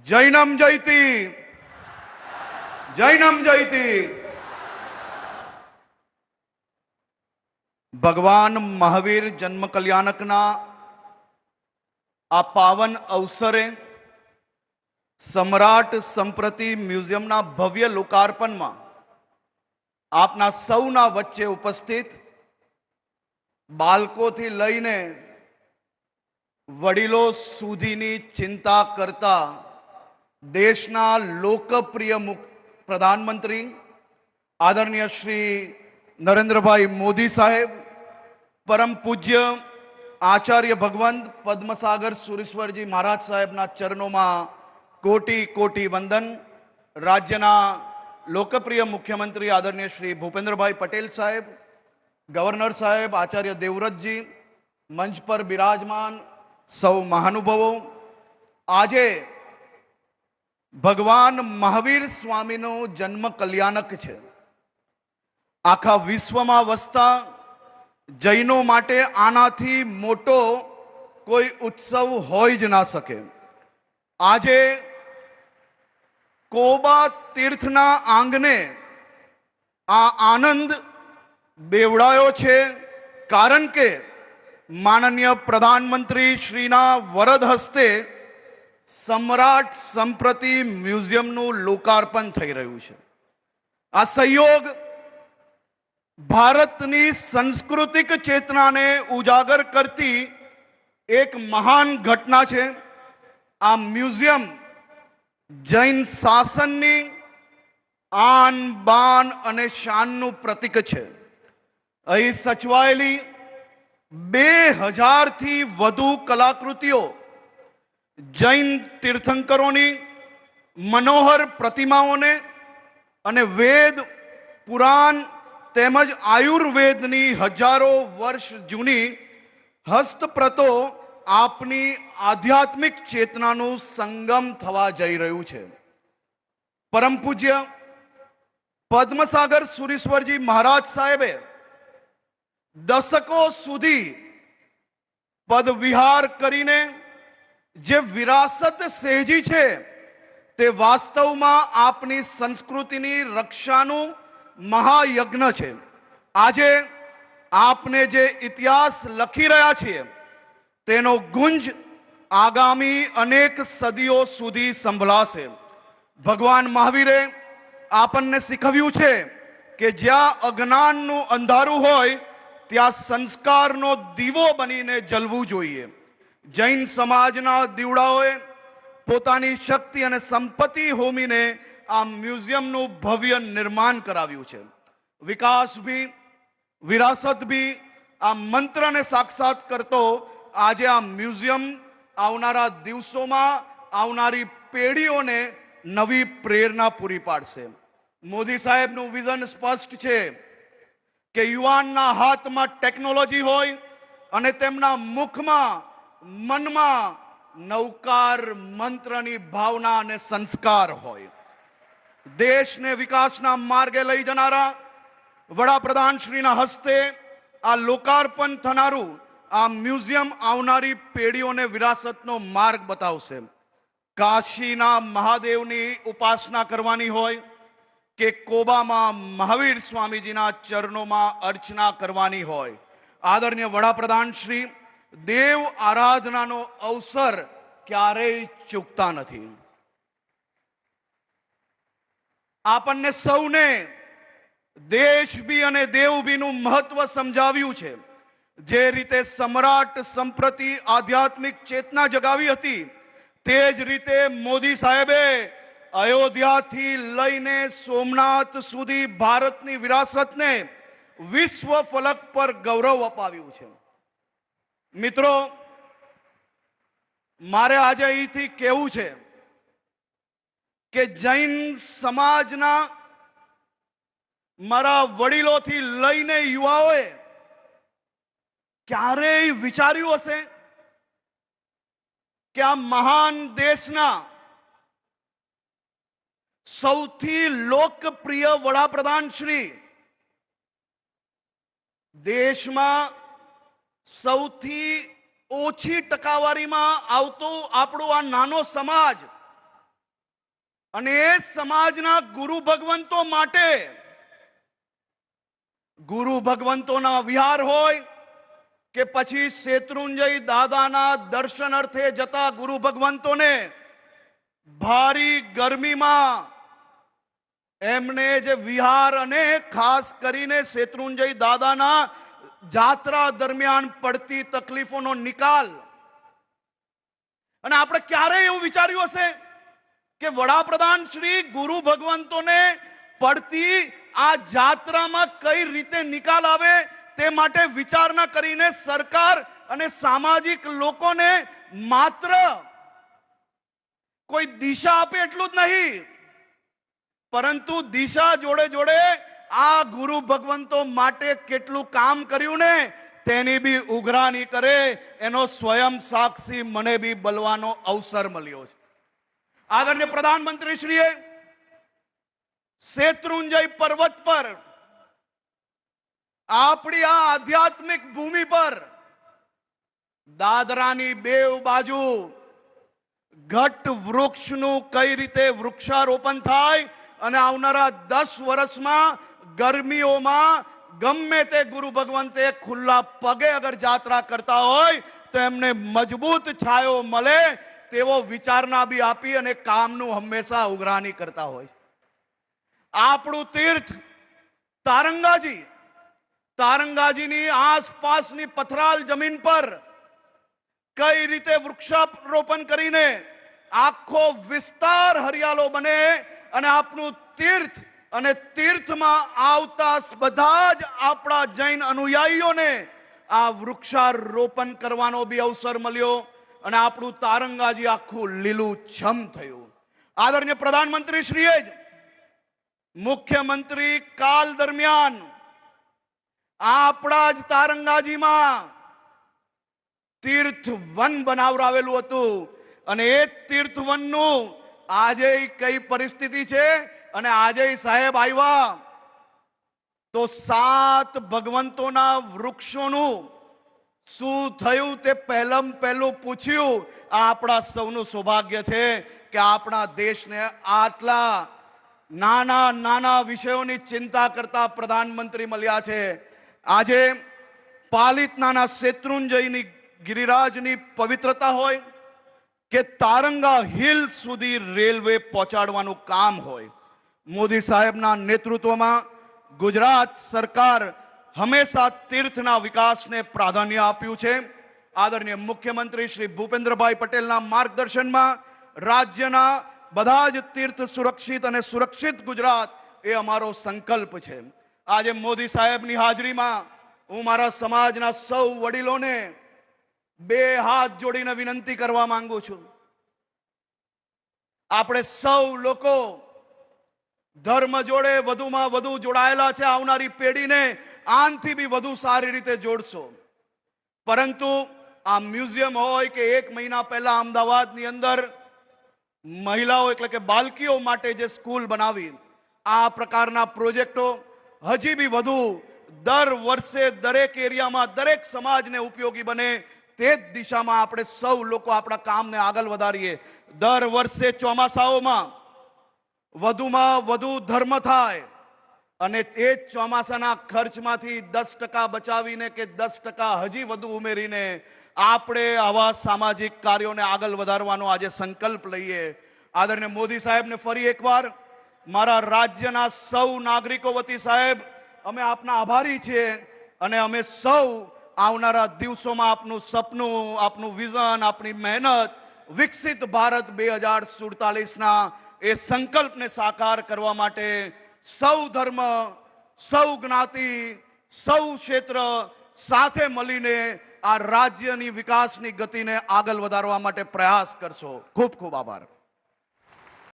જૈનમ જયતી, જૈનમ જયતી. ભગવાન મહાવીર જન્મ કલ્યાણકના આ પાવન અવસરે સમ્રાટ સંપ્રતિ મ્યુઝિયમના ભવ્ય લોકાર્પણમાં આપના સૌના વચ્ચે ઉપસ્થિત બાળકોથી લઈને વડીલો સુધીની ચિંતા કરતા દેશના લોકપ્રિય પ્રધાનમંત્રી આદરણીય શ્રી નરેન્દ્રભાઈ મોદી સાહેબ, પરમ પૂજ્ય આચાર્ય ભગવંત પદ્મસાગર સુરેશ્વરજી મહારાજ સાહેબના ચરણોમાં કોટી કોટી વંદન. રાજ્યના લોકપ્રિય મુખ્યમંત્રી આદરણીય શ્રી ભૂપેન્દ્રભાઈ પટેલ સાહેબ, ગવર્નર સાહેબ આચાર્ય દેવવ્રતજી, મંચ પર બિરાજમાન સૌ મહાનુભાવો, આજે ભગવાન મહાવીર સ્વામીનું જન્મ કલ્યાણક છે. આખા વિશ્વમાં વસતા જૈનો માટે આનાથી મોટો કોઈ ઉત્સવ હોય જ ના શકે. આજે કોબા તીર્થના આંગણે આ આનંદ બેવડાયો છે, કારણ કે માનનીય પ્રધાનમંત્રી શ્રીના વરદ હસ્તે સમ્રાટ સંપ્રતિ મ્યુઝિયમનું લોકાર્પણ થઈ રહ્યું છે. આ સહયોગ ભારતની સાંસ્કૃતિક ચેતનાને ઉજાગર કરતી એક મહાન ઘટના છે. આ મ્યુઝિયમ જૈન શાસનની આન બાન અને શાનનું પ્રતીક છે. અહીં સચવાયેલી 2000થી વધુ કલાકૃતિઓ જૈન તીર્થંકરોની મનોહર પ્રતિમાઓને અને વેદ, પુરાણ તેમજ આયુર્વેદની હજારો વર્ષ જૂની હસ્તપ્રતો આપની આધ્યાત્મિક ચેતનાનું સંગમ થવા જઈ રહ્યું છે. પરમ પૂજ્ય પદ્મસાગર સુરેશ્વરજી મહારાજ સાહેબે દશકો સુધી પદવિહાર કરીને જે વિરાસત સહેજી છે તે વાસ્તવમાં આપની સંસ્કૃતિની રક્ષાનું મહાયજ્ઞ છે. આજે આપને જે ઇતિહાસ લખી રહ્યા છીએ તેનો ગુંજ આગામી અનેક સદીઓ સુધી સંભળાશે. ભગવાન મહાવીરે આપણને શીખવ્યું છે કે જ્યાં અજ્ઞાનનું અંધારું હોય ત્યાં સંસ્કારનો દીવો બનીને જલવું જોઈએ. જૈન સમાજના દીવડાઓએ પોતાની શક્તિ અને સંપત્તિ હોમીને આ મ્યુઝિયમનું ભવ્ય નિર્માણ કરાવ્યું છે. વિકાસ ભી, વિરાસત ભી, આ મંત્રને સાક્ષાત કરતો આજે આ મ્યુઝિયમ આવનારા દિવસોમાં આવનારી પેઢીઓને નવી પ્રેરણા પૂરી પાડશે. મોદી સાહેબનું વિઝન સ્પષ્ટ છે કે યુવાનના હાથમાં ટેકનોલોજી હોય અને તેમના મુખમાં, મનમાં નવકાર મંત્રની ભાવના અને સંસ્કાર હોય. દેશને વિકાસના માર્ગે લઈ જનારા વડાપ્રધાન શ્રીના હસ્તે આ લોકાર્પણ થનારું આ મ્યુઝિયમ આવનારી પેઢીઓને વિરાસતનો માર્ગ બતાવશે. કાશીના મહાદેવની ઉપાસના કરવાની હોય કે કોબામાં મહાવીર સ્વામીજીના ચરણોમાં અર્ચના કરવાની હોય, આદરણીય વડાપ્રધાન શ્રી દેવ આરાધનાનો અવસર ક્યારેય ચૂકતા નથી. આપણને સૌને દેશ બી અને દેવ બીનું મહત્વ સમજાવ્યું છે. જે રીતે સમ્રાટ સંપ્રતિ આધ્યાત્મિક ચેતના જગાવી હતી, તે જ રીતે મોદી સાહેબે અયોધ્યાથી લઈને સોમનાથ સુધી ભારતની વિરાસતને વિશ્વ ફલક પર ગૌરવ અપાવ્યું છે. મિત્રો, મારે આજે અહીંથી કહેવું છે કે જૈન સમાજના મારા વડીલોથી લઈને યુવાઓએ ક્યારેય વિચાર્યું હશે કે આ મહાન દેશના સૌથી લોકપ્રિય વડાપ્રધાન શ્રી, દેશમાં સૌથી ઓછી ટકાવારીમાં આવતો આપણો આ નાનો સમાજ અને એ સમાજના ગુરુ ભગવંતો માટે ગુરુ ભગવંતોના વિહાર હોય કે પછી શેત્રુંજય દાદાના દર્શન અર્થે જતા ગુરુ ભગવંતોને ભારી ગરમીમાં એમને જે વિહાર અને ખાસ કરીને શેત્રુંજય દાદાના જાત્રા દરમિયાન પડતી તકલીફોનો નિકાલ. અને આપણે ક્યારેય એવું વિચાર્યું હશે કે વડાપ્રધાન શ્રી ગુરુ ભગવંતોને પડતી આ જાત્રામાં કઈ રીતે નિકાલ આવે તે માટે વિચારણા કરીને સરકાર અને સામાજિક લોકોને માત્ર કોઈ દિશા આપે એટલું જ નહીં, પરંતુ દિશા જોડે જોડે આ ગુરુ ભગવંતો માટે કેટલું કામ કર્યું ને તેની બી ઉઘરાણી કરે એનો સ્વયં સાક્ષી મને બી બોલવાનો અવસર મળ્યો છે. આદરણીય પ્રધાનમંત્રી શ્રીએ શેત્રુંજય પર્વત પર આપણી આ આધ્યાત્મિક ભૂમિ પર દાદરાની બેવ બાજુ ઘટ વૃક્ષનું કઈ રીતે વૃક્ષારોપણ થાય અને આવનારા 10 વર્ષમાં ગરમીઓમાં ગમે તે ગુરુ ભગવંતે ખુલ્લા પગે અગર જાત્રા કરતા હોય તો એમને મજબૂત છાયો મળે તેવો વિચારણા બી આપી અને કામનું હંમેશા ઉઘરાણી કરતા હોય. આપણું તીર્થ તારંગાજી, તારંગાજીની આસપાસની પથરાલ જમીન પર કઈ રીતે વૃક્ષારોપણ કરીને આખો વિસ્તાર હરિયાળો બને અને આપણું તીર્થ અને તીર્થમાં આવતા બધા જ આપણા જૈન અનુયાયીઓને આ વૃક્ષારોપણ કરવાનો બી અવસર મળ્યો અને આપણું તારંગાજી આખું લીલું છમ થયું. આદરણીય પ્રધાનમંત્રી શ્રીએ જ મુખ્યમંત્રી કાલ દરમિયાન આપણા જ તારંગાજીમાં તીર્થ વન બનાવરાવેલું હતું અને એ તીર્થ વનનું આજે કઈ પરિસ્થિતિ છે અને આજે સાહેબ આવ્યા તો 7 ભગવંતોના વૃક્ષોનું શું થયું તે પહેલું પૂછ્યું. આ આપણા સૌનું સૌભાગ્ય છે કે આપણા દેશને આટલા નાના નાના વિષયોની ચિંતા કરતા પ્રધાનમંત્રી મળ્યા છે. આજે પાલિતાના શેત્રુંજયની ગિરિરાજની પવિત્રતા હોય કે તારંગા હિલ સુધી રેલવે પહોંચાડવાનું કામ હોય, મોદી સાહેબના નેતૃત્વમાં ગુજરાત સરકાર હંમેશા તીર્થના વિકાસને પ્રાધાન્ય આપ્યું છે. આદરણીય મુખ્યમંત્રી શ્રી ભૂપેન્દ્રભાઈ પટેલના માર્ગદર્શનમાં રાજ્યના બધા જ તીર્થ સુરક્ષિત અને સુરક્ષિત ગુજરાત એ અમારો સંકલ્પ છે. આજે મોદી સાહેબની હાજરીમાં હું મારા સમાજના સૌ વડીલોને 2 હાથ જોડીને વિનંતી કરવા માંગુ છું. આપણે સૌ લોકો ધર્મ જોડે વધુમાં વધુ જોડાયેલા છે. આવનારી પેઢીને આનથી બી વધુ સારી રીતે જોડશો. પરંતુ આ મ્યુઝિયમ હોય કે 1 મહિના પહેલા અમદાવાદની અંદર મહિલાઓ એટલે કે બાલકીઓ માટે જે સ્કૂલ બનાવી, આ પ્રકારના પ્રોજેક્ટો હજી બી વધુ દર વર્ષે દરેક એરિયામાં દરેક સમાજને ઉપયોગી બને તે જ દિશામાં આપણે સૌ લોકો આપણા કામને આગળ વધારીએ. દર વર્ષે ચોમાસાઓમાં વધુમાં વધુ ધર્મ થાય અને એ જ ચોમાસાના ખર્ચમાંથી 10% બચાવીને કે 10% હજી વધુ ઉમેરીને આપણે આવા સામાજિક કાર્યોને આગળ વધારવાનો આજે સંકલ્પ લઈએ. આદરણીય મોદી સાહેબને ફરી એકવાર મારા રાજ્યના સૌ નાગરિકો વતી સાહેબ અમે આપના આભારી છીએ અને અમે સૌ આવનારા દિવસોમાં આપનું સપનું, આપનું વિઝન, આપની મહેનત વિકસિત ભારત 2047ના એ સંકલ્પને સાકાર કરવા માટે સૌ ધર્મ, સૌ જ્ઞાતિ, સૌ ક્ષેત્ર સાથે મળીને આ રાજ્યની વિકાસની ગતિને આગળ વધારવા માટે પ્રયાસ કરશો. ખૂબ ખૂબ આભાર.